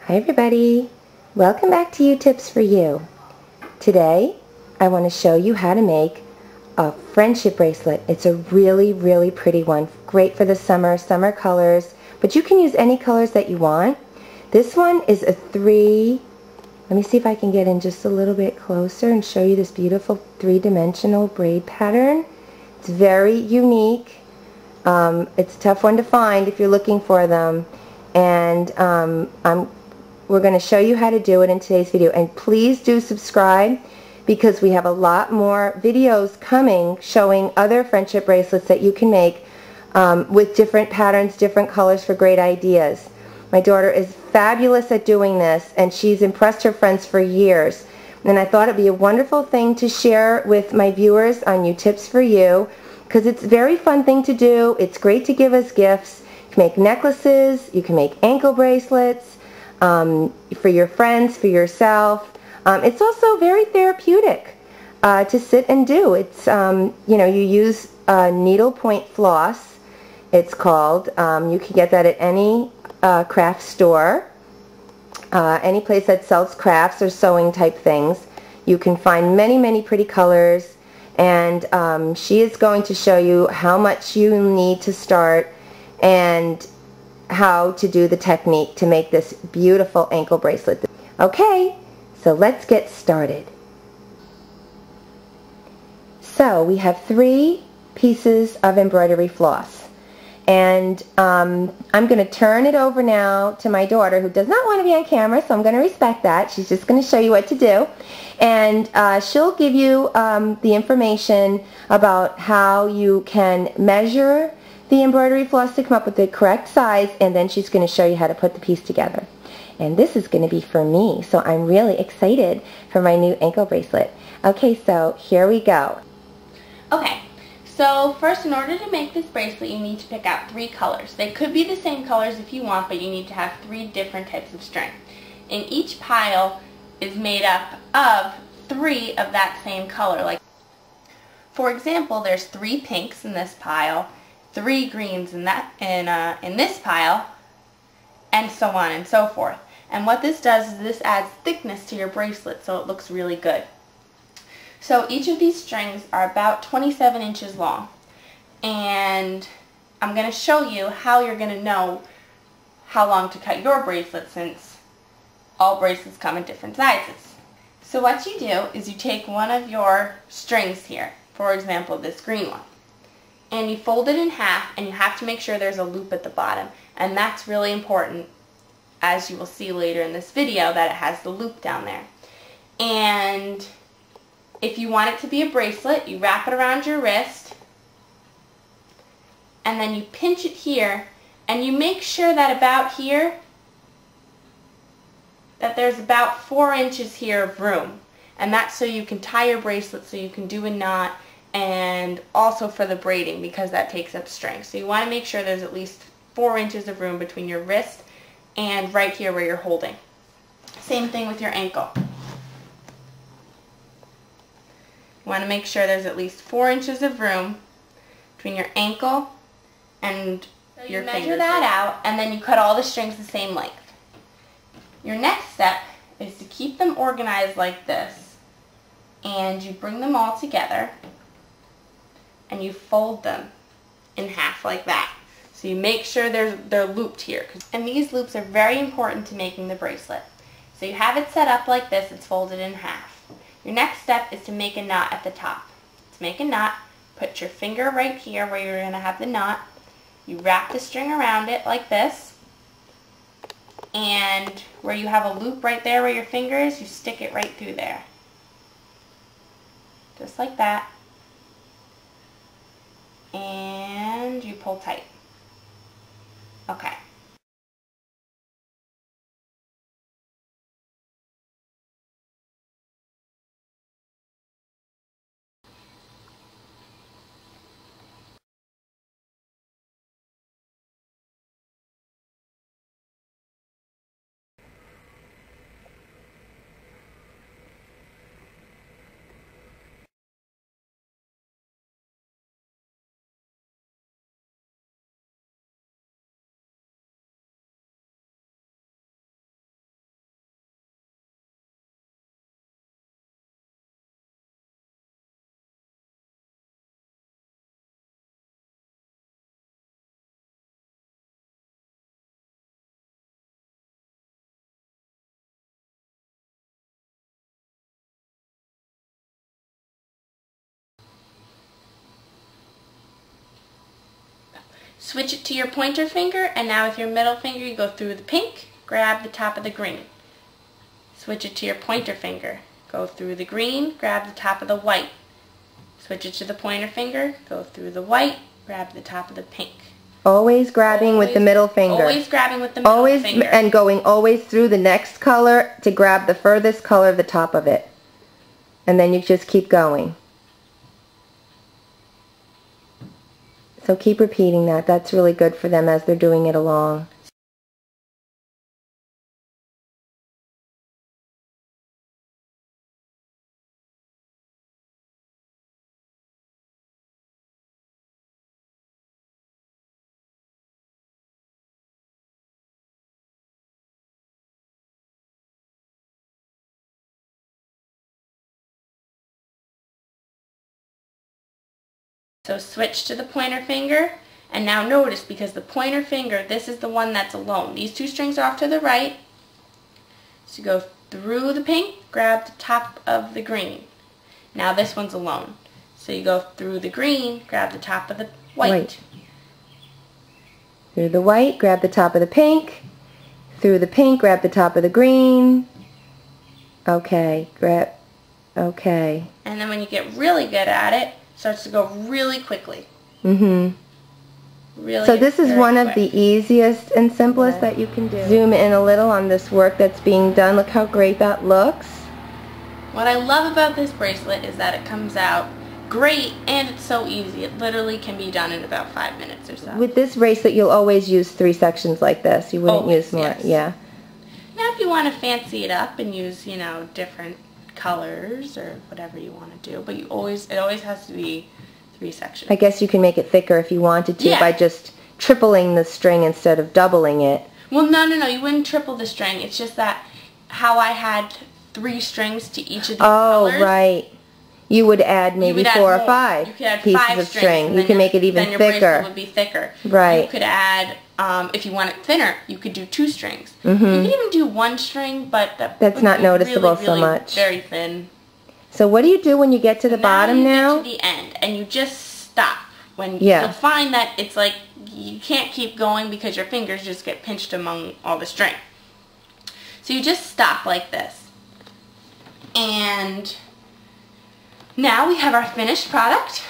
Hi everybody, welcome back to Tips for You. Today I want to show you how to make a friendship bracelet. It's a really pretty one, great for the summer colors, but you can use any colors that you want. This one is a let me see if I can get in just a little bit closer and show you this beautiful three-dimensional braid pattern. It's very unique. It's a tough one to find if you're looking for them, and we're going to show you how to do it in today's video. And please do subscribe, because we have a lot more videos coming showing other friendship bracelets that you can make with different patterns, different colors for great ideas. My daughter is fabulous at doing this, and she's impressed her friends for years. And I thought it'd be a wonderful thing to share with my viewers on Tips for You, because it's a very fun thing to do. It's great to give as gifts. You can make necklaces, you can make ankle bracelets, for your friends, for yourself. It's also very therapeutic to sit and do. It's, you use needlepoint floss, it's called. You can get that at any craft store, any place that sells crafts or sewing type things. You can find many pretty colors, and she is going to show you how much you need to start and how to do the technique to make this beautiful ankle bracelet. Okay, so let's get started. So we have 3 pieces of embroidery floss, and I'm going to turn it over now to my daughter, who does not want to be on camera, so I'm going to respect that. She's just going to show you what to do, and she'll give you the information about how you can measure the embroidery floss to come up with the correct size, and then she's going to show you how to put the piece together. And this is going to be for me, so I'm really excited for my new ankle bracelet. Okay, so here we go. Okay, so first, in order to make this bracelet, you need to pick out 3 colors. They could be the same colors if you want, but you need to have 3 different types of string. And each pile is made up of 3 of that same color. Like, for example, there's 3 pinks in this pile, 3 greens in this pile, and so on and so forth. And what this does is this adds thickness to your bracelet, so it looks really good. So each of these strings are about 27 inches long, and I'm going to show you how you're going to know how long to cut your bracelet, since all bracelets come in different sizes. So what you do is you take one of your strings here, for example this green one, and you fold it in half, and you have to make sure there's a loop at the bottom, and that's really important, as you will see later in this video, that it has the loop down there. And if you want it to be a bracelet, you wrap it around your wrist, and then you pinch it here, and you make sure that about here, that there's about 4 inches here of room, and that's so you can tie your bracelet, so you can do a knot, and also for the braiding, because that takes up strength. So you want to make sure there's at least 4 inches of room between your wrist and right here where you're holding. Same thing with your ankle. You want to make sure there's at least 4 inches of room between your ankle and your fingers. Measure that out, and then you cut all the strings the same length. Your next step is to keep them organized like this, and you bring them all together, and you fold them in half like that. So you make sure they're looped here. And these loops are very important to making the bracelet. So you have it set up like this, it's folded in half. Your next step is to make a knot at the top. To make a knot, put your finger right here where you're going to have the knot. You wrap the string around it like this, and where you have a loop right there where your finger is, you stick it right through there. Just like that. And you pull tight. Okay. Switch it to your pointer finger, and now with your middle finger you go through the pink, grab the top of the green. Switch it to your pointer finger, go through the green, grab the top of the white. Switch it to the pointer finger, go through the white, grab the top of the pink. Always grabbing with the middle finger. Always grabbing with the middle finger. And going always through the next color to grab the furthest color of the top of it. And then you just keep going. So keep repeating that. That's really good for them as they're doing it along. So switch to the pointer finger, and now notice, because the pointer finger, this is the one that's alone. These two strings are off to the right. So you go through the pink, grab the top of the green. Now this one's alone. So you go through the green, grab the top of the white. Through the white, grab the top of the pink. Through the pink, grab the top of the green. Okay, okay. And then when you get really good at it, starts to go really quickly. So this is one of the easiest and simplest that you can do. Zoom in a little on this work that's being done. Look how great that looks. What I love about this bracelet is that it comes out great and it's so easy. It literally can be done in about 5 minutes or so. With this bracelet you'll always use 3 sections like this. You wouldn't use more. Yes. Yeah. Now if you want to fancy it up and use, you know, different colors or whatever you want to do, but it always has to be 3 sections. I guess you can make it thicker if you wanted to by just tripling the string instead of doubling it. Well, no, you wouldn't triple the string. It's just that how I had 3 strings to each of these colors. Oh, right. You would add maybe 4 or 5 pieces of string. You can make it even thicker. Then your bracelet would be thicker. Right. You could add, if you want it thinner, you could do 2 strings. You can even do 1 string, but that's not noticeable so much. Very thin. So what do you do when you get to the bottom now? You get to the end, and you just stop. You'll find that it's like you can't keep going because your fingers just get pinched among all the string. So you just stop like this. And now we have our finished product.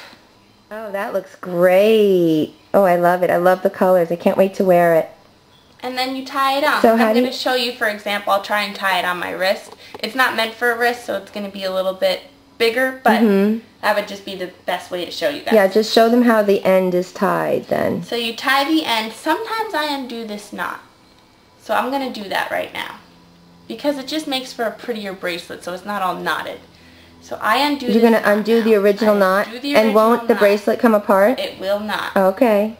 Oh, that looks great. Oh, I love it. I love the colors. I can't wait to wear it. And then you tie it on. So I'm going to show you, for example, I'll try and tie it on my wrist. It's not meant for a wrist, so it's going to be a little bit bigger, but that would just be the best way to show you guys. Yeah, just show them how the end is tied then. So you tie the end. Sometimes I undo this knot. So I'm going to do that right now, because it just makes for a prettier bracelet, so it's not all knotted. So I undo this. You're going to undo the original knot? And won't the bracelet come apart? It will not. Okay.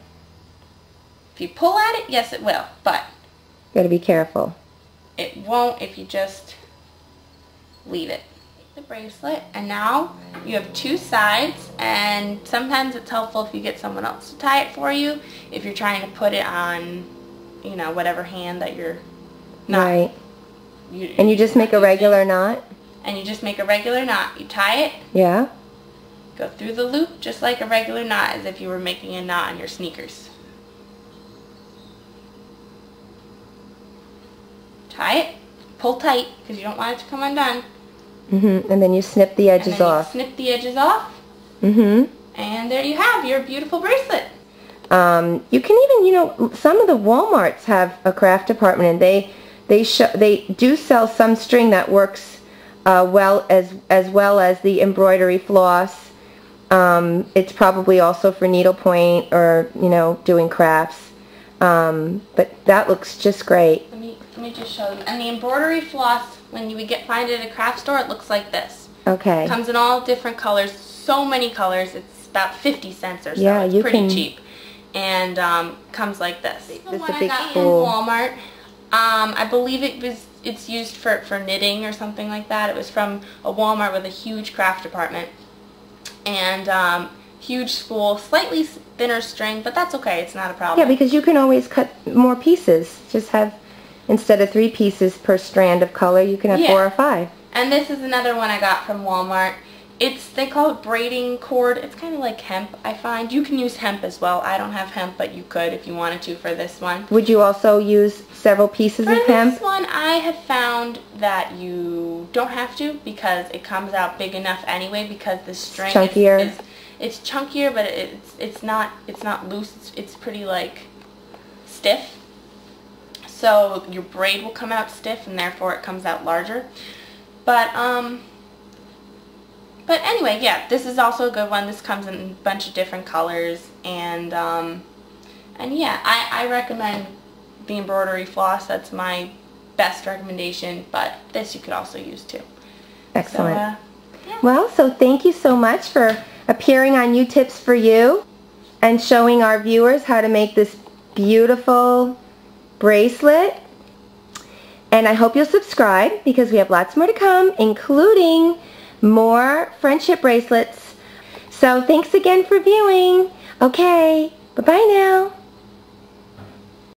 If you pull at it, yes it will, but got to be careful. It won't if you just leave it. The bracelet, and now you have 2 sides, and sometimes it's helpful if you get someone else to tie it for you if you're trying to put it on, you know, whatever hand that you're not. Right. And you just make a regular knot? And you just make a regular knot. You tie it. Yeah. Go through the loop just like a regular knot, as if you were making a knot on your sneakers. Tie it, pull tight, because you don't want it to come undone. And then you snip the edges off. Snip the edges off. And there you have your beautiful bracelet. You can even, you know, some of the Walmarts have a craft department, and they do sell some string that works as well as the embroidery floss. It's probably also for needlepoint or, you know, doing crafts. But that looks just great. Let me just show you. And the embroidery floss, when you find it at a craft store, it looks like this. Okay. It comes in all different colors, so many colors. It's about 50 cents or so. Yeah, it's pretty cheap. And comes like this. This is a big in spool. Walmart. I believe it's used for knitting or something like that. It was from a Walmart with a huge craft department. And huge spool, slightly thinner string, but that's okay. It's not a problem. Yeah, because you can always cut more pieces. Just have, instead of 3 pieces per strand of color, you can have 4 or 5. And this is another one I got from Walmart. They call it braiding cord. It's kind of like hemp, I find. You can use hemp as well. I don't have hemp, but you could if you wanted to for this one. Would you also use several pieces of hemp? For this one, I have found that you don't have to because it comes out big enough anyway because the string chunkier. It's chunkier, but it's not loose. It's pretty like stiff. So your braid will come out stiff and therefore it comes out larger. But anyway, yeah, this is also a good one. This comes in a bunch of different colors, and yeah, I recommend the embroidery floss. That's my best recommendation, but this you could also use too. Excellent. So, yeah. Well, so thank you so much for appearing on You Tips for You and showing our viewers how to make this beautiful bracelet. And I hope you'll subscribe because we have lots more to come, including more friendship bracelets. So thanks again for viewing. Okay, bye-bye now.